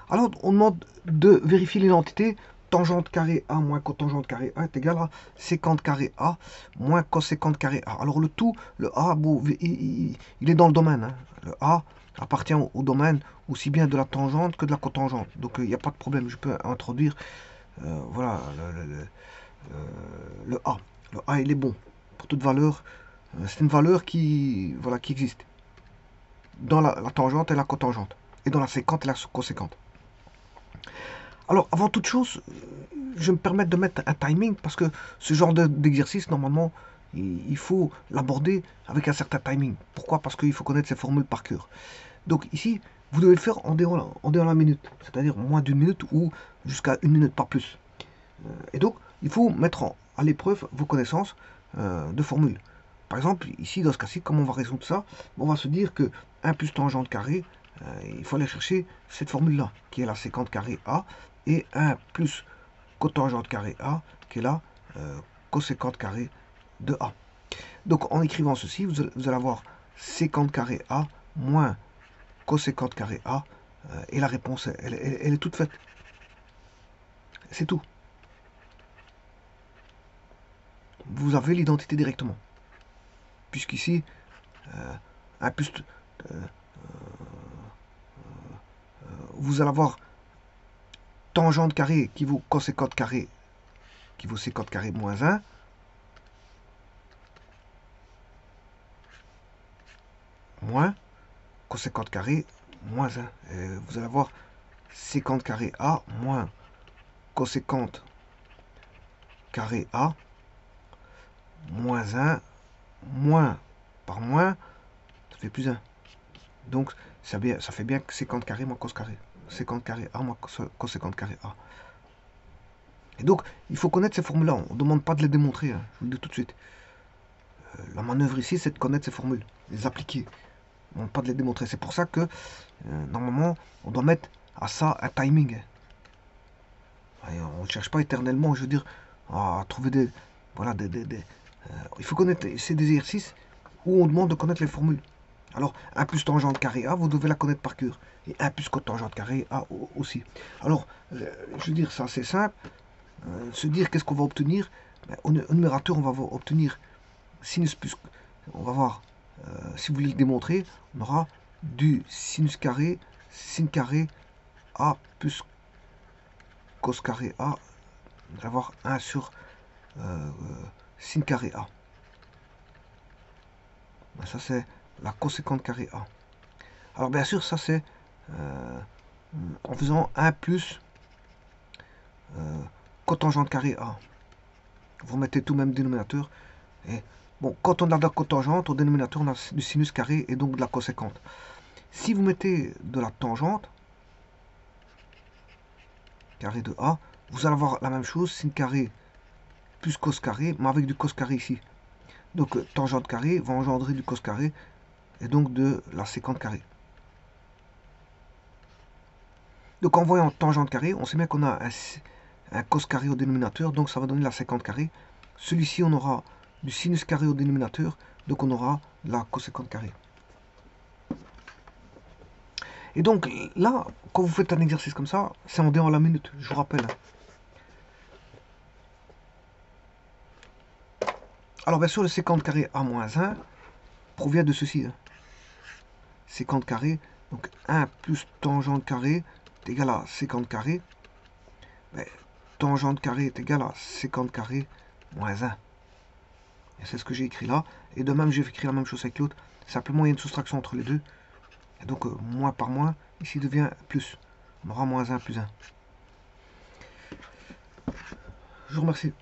Alors, on demande de vérifier l'identité. Tangente carré A moins cotangente carré A est égal à sécante carré A moins cosécante carré A. Alors le tout, le A, bon, il est dans le domaine, hein. Le A appartient au domaine aussi bien de la tangente que de la cotangente. Donc il n'y a pas de problème, je peux introduire voilà, le A. Le A, il est bon pour toute valeur. C'est une valeur voilà, qui existe dans la tangente et la cotangente, et dans la sécante et la cosécante. Alors, avant toute chose, je me permets de mettre un timing parce que ce genre d'exercice, normalement, il faut l'aborder avec un certain timing. Pourquoi? Parce qu'il faut connaître ces formules par cœur. Donc ici, vous devez le faire en déroulant la minute, c'est-à-dire moins d'une minute ou jusqu'à une minute, pas plus. Et donc, il faut mettre à l'épreuve vos connaissances de formules. Par exemple, ici, dans ce cas-ci, comment on va résoudre ça? On va se dire que 1 plus tangente carré, il faut aller chercher cette formule-là, qui est la sécante carré A, et 1 plus cotangente carré A, qui est la cosécante carré de A. Donc, en écrivant ceci, vous allez avoir sécante carré A moins cosécante carré A, et la réponse, elle est toute faite. C'est tout. Vous avez l'identité directement. Puisqu'ici, 1 plus, vous allez avoir tangente carré qui vaut cosécante carré, qui vaut sécante carré moins 1. Moins cosécante carré moins 1. Et vous allez avoir sécante carré A moins cosécante carré A moins 1 moins par moins, ça fait plus 1. Donc ça fait bien sécante carré moins cos carré. Sécante carré A moins cosécante carré A. Et donc, il faut connaître ces formules-là. On ne demande pas de les démontrer, hein, je vous le dis tout de suite. La manœuvre ici, c'est de connaître ces formules, les appliquer. On ne demande pas de les démontrer. C'est pour ça que, normalement, on doit mettre à ça un timing. Et on ne cherche pas éternellement, je veux dire, à trouver des... Voilà, il faut connaître, c'est des exercices où on demande de connaître les formules. Alors, 1 plus tangente carré A, vous devez la connaître par cœur. Et 1 plus cotangente carré A aussi. Alors, je veux dire, ça c'est simple. Se dire qu'est-ce qu'on va obtenir. Au numérateur, on va obtenir sinus plus. On va voir, si vous voulez le démontrer, on aura du sinus carré, sin carré, A plus cos carré A. On va avoir 1 sur sin carré A. Ça, c'est la coséquente carré A. Alors, bien sûr, ça, c'est en faisant 1 plus cotangente carré A. Vous mettez tout même dénominateur. Et bon, quand on a de la cotangente, au dénominateur, on a du sinus carré et donc de la coséquente. Si vous mettez de la tangente, carré de A, vous allez avoir la même chose, sin carré plus cos carré, mais avec du cos carré ici. Donc tangente carré va engendrer du cos carré et donc de la sécante carré. Donc en voyant tangente carré, on sait bien qu'on a un cos carré au dénominateur, donc ça va donner la sécante carré. Celui-ci, on aura du sinus carré au dénominateur, donc on aura la coséquente carré. Et donc là, quand vous faites un exercice comme ça, c'est en dehors la minute, je vous rappelle. Alors bien sûr, le sécante carré A moins 1 provient de ceci. Sécante carré, donc 1 plus tangente carré est égal à sécante carré. Mais tangente carré est égal à sécante carré moins 1. Et c'est ce que j'ai écrit là. Et de même, j'ai écrit la même chose avec l'autre. Simplement, il y a une soustraction entre les deux. Et donc, moins par moins, ici devient plus. On aura moins 1 plus 1. Je vous remercie.